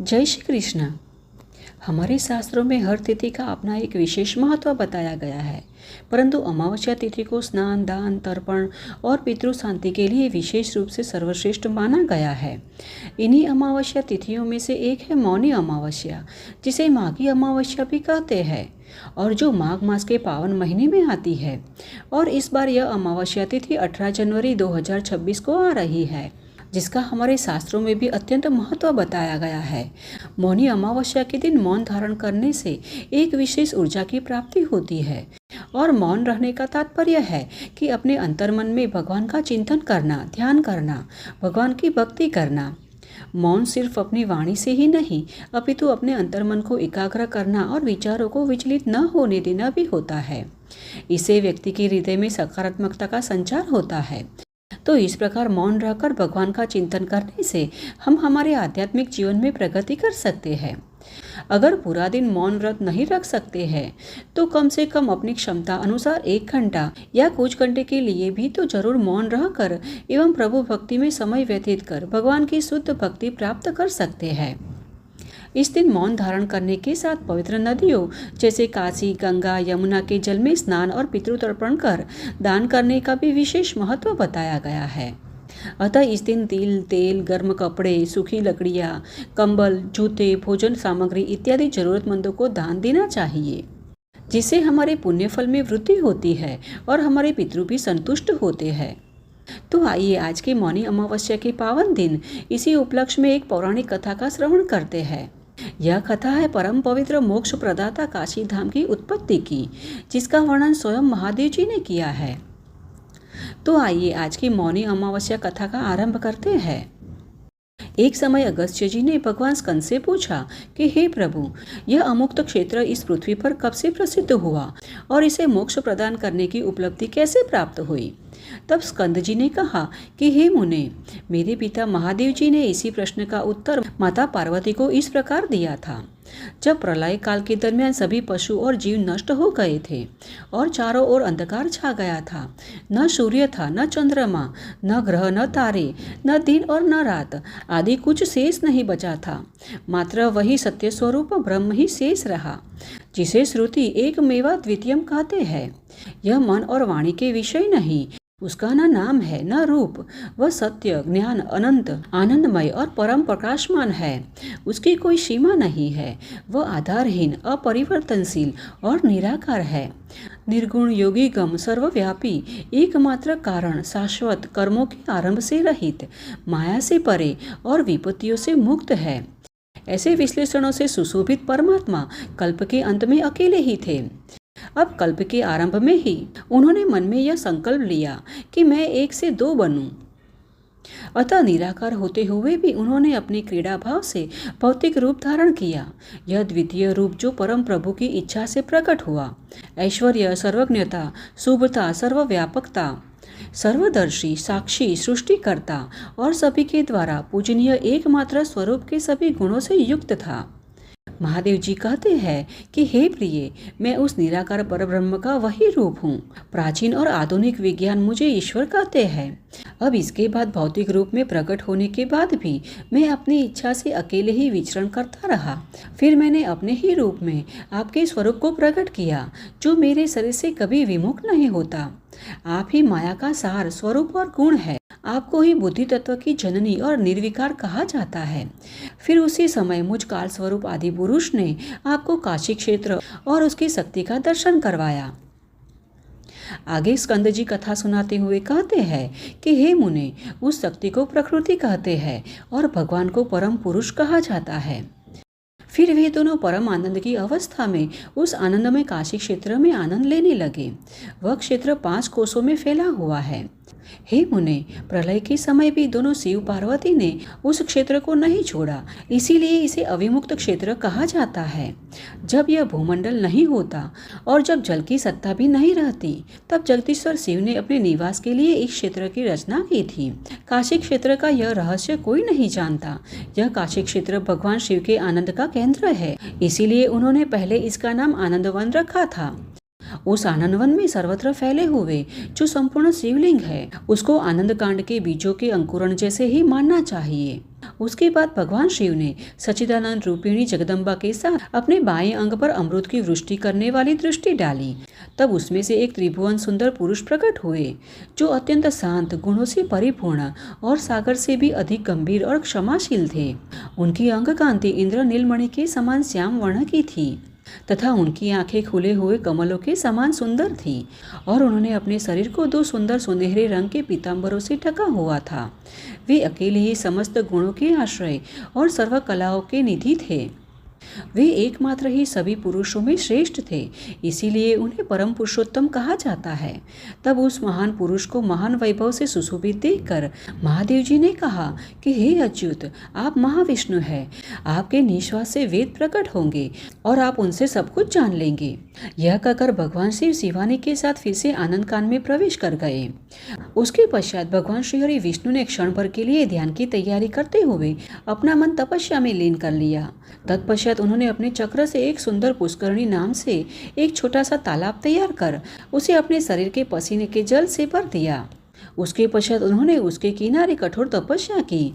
जय श्री कृष्ण। हमारे शास्त्रों में हर तिथि का अपना एक विशेष महत्व बताया गया है, परंतु अमावस्या तिथि को स्नान, दान, तर्पण और पितृ शांति के लिए विशेष रूप से सर्वश्रेष्ठ माना गया है। इन्हीं अमावस्या तिथियों में से एक है मौनी अमावस्या, जिसे माघी अमावस्या भी कहते हैं और जो माघ मास के पावन महीने में आती है। और इस बार यह अमावस्या तिथि 18 जनवरी 2026 को आ रही है, जिसका हमारे शास्त्रों में भी अत्यंत महत्व बताया गया है। मौनी अमावस्या के दिन मौन धारण करने से एक विशेष ऊर्जा की प्राप्ति होती है और मौन रहने का तात्पर्य है कि अपने अंतर्मन में भगवान का चिंतन करना, ध्यान करना, भगवान की भक्ति करना। मौन सिर्फ अपनी वाणी से ही नहीं, अपितु अपने अंतर्मन को एकाग्र करना और विचारों को विचलित न होने देना भी होता है। इससे व्यक्ति के हृदय में सकारात्मकता का संचार होता है। तो इस प्रकार मौन रहकर भगवान का चिंतन करने से हम हमारे आध्यात्मिक जीवन में प्रगति कर सकते हैं। अगर पूरा दिन मौन व्रत नहीं रख सकते हैं तो कम से कम अपनी क्षमता अनुसार 1 घंटा या कुछ घंटे के लिए भी तो जरूर मौन रहकर एवं प्रभु भक्ति में समय व्यतीत कर भगवान की शुद्ध भक्ति प्राप्त कर सकते हैं। इस दिन मौन धारण करने के साथ पवित्र नदियों जैसे काशी, गंगा, यमुना के जल में स्नान और पितृतर्पण कर दान करने का भी विशेष महत्व बताया गया है। अतः इस दिन तिल, तेल, गर्म कपड़े, सूखी लकड़ियाँ, कंबल, जूते, भोजन सामग्री इत्यादि जरूरतमंदों को दान देना चाहिए, जिससे हमारे पुण्य फल में वृद्धि होती है और हमारे पितृ भी संतुष्ट होते हैं। तो आइए आज के मौनी अमावस्या के पावन दिन इसी उपलक्ष्य में एक पौराणिक कथा का श्रवण करते हैं। यह कथा है परम पवित्र मोक्ष प्रदाता काशी धाम की उत्पत्ति की, जिसका वर्णन स्वयं महादेव जी ने किया है। तो आइए आज की मौनी अमावस्या कथा का आरंभ करते हैं। एक समय अगस्त्य जी ने भगवान स्कंद से पूछा कि हे प्रभु, यह अमुक्त क्षेत्र इस पृथ्वी पर कब से प्रसिद्ध हुआ और इसे मोक्ष प्रदान करने की उपलब्धि कैसे प्राप्त हुई। तब स्कंद जी ने कहा कि हे मुने, मेरे पिता महादेव जी ने इसी प्रश्न का उत्तर माता पार्वती को इस प्रकार दिया था। जब प्रलय काल के दरमियान सभी पशु और जीव नष्ट हो गए थे और चारों ओर अंधकार छा गया था, न सूर्य था, न चंद्रमा, न ग्रह, न तारे, न दिन और न रात आदि कुछ शेष नहीं बचा था, मात्र वही सत्य स्वरूप ब्रह्म ही शेष रहा, जिसे श्रुति एक मेवा द्वितीयम कहते हैं। यह मन और वाणी के विषय नहीं, उसका न नाम है न रूप, वह सत्य, ज्ञान, अनंत, आनंदमय और परम प्रकाशमान है। उसकी कोई सीमा नहीं है, वह आधारहीन, अपरिवर्तनशील और निराकार है। निर्गुण, योगी गम, सर्वव्यापी, एकमात्र कारण, शाश्वत, कर्मों के आरंभ से रहित, माया से परे और विपत्तियों से मुक्त है। ऐसे विश्लेषणों से सुशोभित परमात्मा कल्प के अंत में अकेले ही थे। अब कल्प के आरंभ में ही उन्होंने मन में यह संकल्प लिया कि मैं 1 से 2 बनूं। अतः निराकार होते हुए भी उन्होंने अपने क्रीड़ा भाव से भौतिक रूप धारण किया। यह द्वितीय रूप जो परम प्रभु की इच्छा से प्रकट हुआ, ऐश्वर्य, सर्वज्ञता, शुभता, सर्वव्यापकता, सर्वदर्शी, साक्षी, सृष्टिकर्ता और सभी के द्वारा पूजनीय एकमात्र स्वरूप के सभी गुणों से युक्त था। महादेव जी कहते हैं कि हे प्रिय, मैं उस निराकार परब्रह्म का वही रूप हूँ। प्राचीन और आधुनिक विज्ञान मुझे ईश्वर कहते हैं। अब इसके बाद भौतिक रूप में प्रकट होने के बाद भी मैं अपनी इच्छा से अकेले ही विचरण करता रहा। फिर मैंने अपने ही रूप में आपके स्वरूप को प्रकट किया, जो मेरे शरीर से कभी विमुख नहीं होता। आप ही माया का सार, स्वरूप और गुण है। आपको ही बुद्धि तत्व की जननी और निर्विकार कहा जाता है। फिर उसी समय मुझ काल स्वरूप आदि पुरुष ने आपको काशी क्षेत्र और उसकी शक्ति का दर्शन करवाया। आगे स्कंद जी कथा सुनाते हुए कहते हैं कि हे मुने, उस शक्ति को प्रकृति कहते हैं और भगवान को परम पुरुष कहा जाता है। फिर वे दोनों परम आनंद की अवस्था में उस आनंदमय काशी क्षेत्र में आनंद लेने लगे। वह क्षेत्र 5 कोसों में फैला हुआ है। हे मुने, प्रलय के समय भी दोनों शिव पार्वती ने उस क्षेत्र को नहीं छोड़ा, इसीलिए इसे अविमुक्त क्षेत्र कहा जाता है। जब यह भूमंडल नहीं होता और जब जल की सत्ता भी नहीं रहती, तब जगदीश्वर शिव ने अपने निवास के लिए इस क्षेत्र की रचना की थी। काशी क्षेत्र का यह रहस्य कोई नहीं जानता। यह काशी क्षेत्र भगवान शिव के आनंद का केंद्र है, इसीलिए उन्होंने पहले इसका नाम आनंदवन रखा था। उस आनंदवन में सर्वत्र फैले हुए जो संपूर्ण शिवलिंग है, उसको आनंद कांड के बीजों के अंकुरण जैसे ही मानना चाहिए। उसके बाद भगवान शिव ने सच्चिदानंद रूपिणी जगदम्बा के साथ अपने बाएं अंग पर अमृत की वृष्टि करने वाली दृष्टि डाली। तब उसमें से एक त्रिभुवन सुंदर पुरुष प्रकट हुए, जो अत्यंत शांत, गुणों से परिपूर्ण और सागर से भी अधिक गंभीर और क्षमाशील थे। उनकी अंग कांति इंद्र नीलमणि के समान श्याम वर्ण की थी तथा उनकी आंखें खुले हुए कमलों के समान सुंदर थी और उन्होंने अपने शरीर को दो सुंदर सुनहरे रंग के पीतांबरों से ढका हुआ था। वे अकेले ही समस्त गुणों के आश्रय और सर्व कलाओं के निधि थे। वे एकमात्र ही सभी पुरुषों में श्रेष्ठ थे, इसीलिए उन्हें परम पुरुषोत्तम कहा जाता है। तब उस महान पुरुष को महान वैभव से सुशोभित देखकर महादेव जी ने कहा कि हे अच्युत, आप महाविष्णु हैं। आपके निश्वास से वेद प्रकट होंगे और आप उनसे सब कुछ जान लेंगे। यह कहकर भगवान शिव शिवानी के साथ फिर से आनंद कांड में प्रवेश कर गए। उसके पश्चात भगवान श्री हरि विष्णु ने क्षण भर के लिए ध्यान की तैयारी करते हुए अपना मन तपस्या में लीन कर लिया। तत्पश्चात उन्होंने अपने चक्र से एक सुंदर पुष्करणी नाम से एक छोटा सा तालाब तैयार कर उसे अपने शरीर के पसीने के जल से भर दिया। उसके पश्चात उन्होंने उसके किनारे कठोर तपस्या की।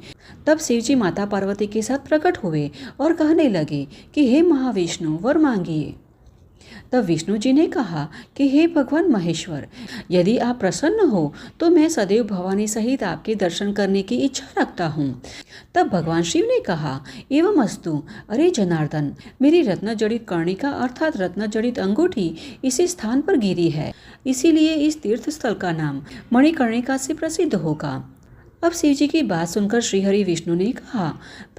तब शिवजी माता पार्वती के साथ प्रकट हुए और कहने लगे कि हे महाविष्णु, वर मांगिए। तब विष्णु जी ने कहा कि हे भगवान महेश्वर, यदि आप प्रसन्न हो तो मैं सदैव भवानी सहित आपके दर्शन करने की इच्छा रखता हूँ। तब भगवान शिव ने कहा, एवं अस्तु। अरे जनार्दन, मेरी रत्न जड़ित कर्णिका अर्थात रत्न जड़ित अंगूठी इसी स्थान पर गिरी है, इसीलिए इस तीर्थ स्थल का नाम मणिकर्णिका से प्रसिद्ध होगा। अब शिव जी की बात सुनकर श्रीहरि विष्णु ने कहा,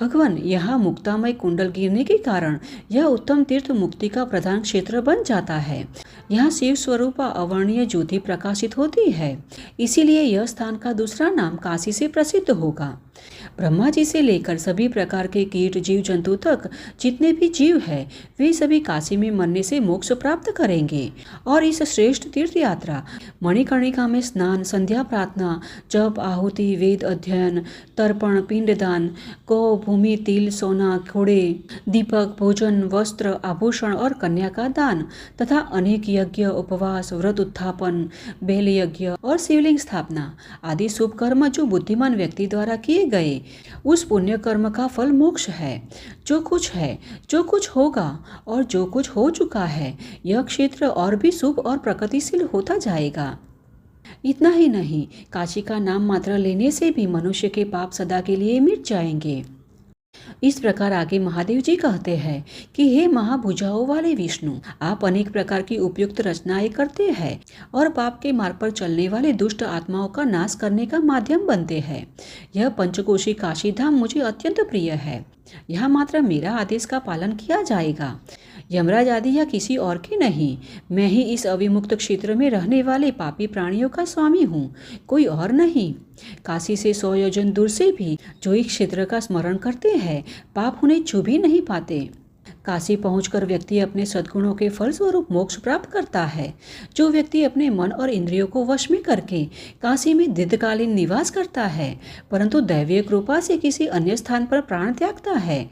भगवान, यहाँ मुक्तामय कुंडल गिरने के कारण यह उत्तम तीर्थ मुक्ति का प्रधान क्षेत्र बन जाता है। यहाँ शिव स्वरूप अवर्णीय ज्योति प्रकाशित होती है, इसीलिए यह स्थान का दूसरा नाम काशी से प्रसिद्ध होगा। ब्रह्मा जी से लेकर सभी प्रकार के कीट, जीव जंतु तक जितने भी जीव हैं, वे सभी काशी में मरने से मोक्ष प्राप्त करेंगे। और इस श्रेष्ठ तीर्थ यात्रा मणिकर्णिका में स्नान, संध्या प्रार्थना, जप, आहुति, वेद अध्ययन, तर्पण, पिंडदान, गौ, भूमि, तिल, सोना, घोड़े, दीपक, भोजन, वस्त्र, आभूषण और कन्या का दान तथा अनेक यज्ञ, उपवास, व्रत उत्थापन, बेल यज्ञ और शिवलिंग स्थापना आदि शुभ कर्म जो बुद्धिमान व्यक्ति द्वारा किए गए, उस पुण्य कर्म का फल मोक्ष है। जो कुछ है, जो कुछ होगा और जो कुछ हो चुका है, यह क्षेत्र और भी शुभ और प्रगतिशील होता जाएगा। इतना ही नहीं, काशी का नाम मात्र लेने से भी मनुष्य के पाप सदा के लिए मिट जाएंगे। इस प्रकार आगे महादेव जी कहते हैं कि हे महाभुजाओं वाले विष्णु, आप अनेक प्रकार की उपयुक्त रचनाएं करते हैं और पाप के मार्ग पर चलने वाले दुष्ट आत्माओं का नाश करने का माध्यम बनते हैं। यह पंचकोशी काशी धाम मुझे अत्यंत प्रिय है। यहाँ मात्र मेरा आदेश का पालन किया जाएगा। यमराज आदि या किसी और के नहीं, मैं ही इस अविमुक्त क्षेत्र में रहने वाले पापी प्राणियों का स्वामी हूँ, कोई और नहीं। काशी से 100 योजन दूर से भी जो इस क्षेत्र का स्मरण करते हैं, पाप उन्हें छू भी नहीं पाते। काशी पहुंचकर व्यक्ति अपने सद्गुणों के फलस्वरूप मोक्ष प्राप्त करता है। जो व्यक्ति अपने मन और इंद्रियों को वश में करके काशी में दीर्घकालीन निवास करता है, परंतु दैवीय कृपा से किसी अन्य स्थान पर प्राण त्यागता है,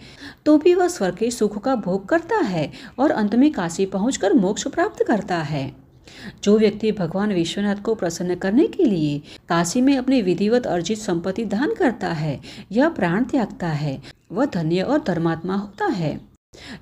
तो भी वह स्वर्ग के सुख का भोग करता है और अंत में काशी पहुंचकर मोक्ष प्राप्त करता है। जो व्यक्ति भगवान विश्वनाथ को प्रसन्न करने के लिए काशी में अपने विधिवत अर्जित संपत्ति दान करता है या प्राण त्यागता है, वह धन्य और धर्मात्मा होता है।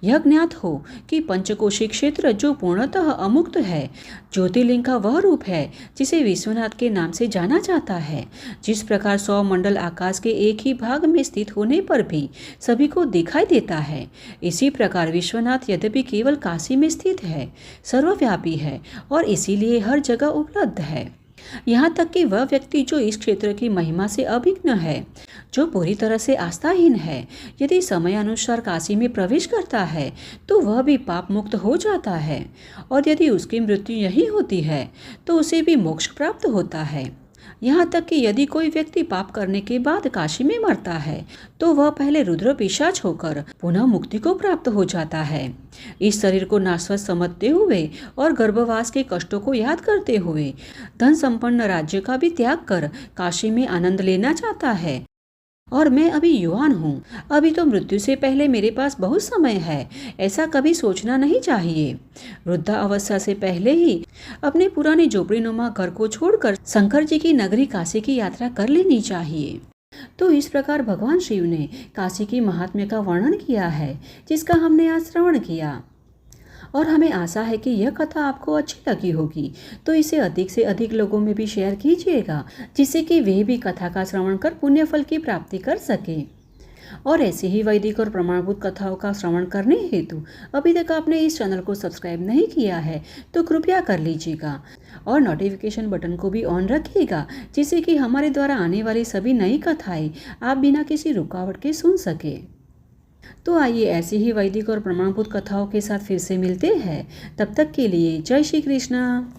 यह ज्ञात हो कि पंचकोशी क्षेत्र जो पूर्णतः अमुक्त है, ज्योतिर्लिंग का वह रूप है जिसे विश्वनाथ के नाम से जाना जाता है। जिस प्रकार 100 मंडल आकाश के एक ही भाग में स्थित होने पर भी सभी को दिखाई देता है, इसी प्रकार विश्वनाथ यद्यपि केवल काशी में स्थित है, सर्वव्यापी है और इसीलिए हर जगह उपलब्ध है। यहाँ तक कि वह व्यक्ति जो इस क्षेत्र की महिमा से अभिज्ञ है, जो पूरी तरह से आस्थाहीन है, यदि समय अनुसार काशी में प्रवेश करता है तो वह भी पाप मुक्त हो जाता है, और यदि उसकी मृत्यु यही होती है तो उसे भी मोक्ष प्राप्त होता है। यहाँ तक कि यदि कोई व्यक्ति पाप करने के बाद काशी में मरता है तो वह पहले रुद्र पिशाच होकर पुनः मुक्ति को प्राप्त हो जाता है। इस शरीर को नाशवत समझते हुए और गर्भवास के कष्टों को याद करते हुए धन संपन्न राज्य का भी त्याग कर काशी में आनंद लेना चाहता है। और मैं अभी युवान हूँ, अभी तो मृत्यु से पहले मेरे पास बहुत समय है, ऐसा कभी सोचना नहीं चाहिए। वृद्धावस्था से पहले ही अपने पुराने झोपड़ीनुमा घर को छोड़कर शंकर जी की नगरी काशी की यात्रा कर लेनी चाहिए। तो इस प्रकार भगवान शिव ने काशी की महात्म्य का वर्णन किया है, जिसका हमने आज श्रवण किया। और हमें आशा है कि यह कथा आपको अच्छी लगी होगी, तो इसे अधिक से अधिक लोगों में भी शेयर कीजिएगा, जिससे कि वे भी कथा का श्रवण कर पुण्य फल की प्राप्ति कर सके। और ऐसे ही वैदिक और प्रमाणभूत कथाओं का श्रवण करने हेतु अभी तक आपने इस चैनल को सब्सक्राइब नहीं किया है तो कृपया कर लीजिएगा और नोटिफिकेशन बटन को भी ऑन रखिएगा, जिससे कि हमारे द्वारा आने वाली सभी नई कथाएं आप बिना किसी रुकावट के सुन सके। तो आइए ऐसी ही वैदिक और प्रमाणभूत कथाओं के साथ फिर से मिलते हैं। तब तक के लिए जय श्री कृष्णा।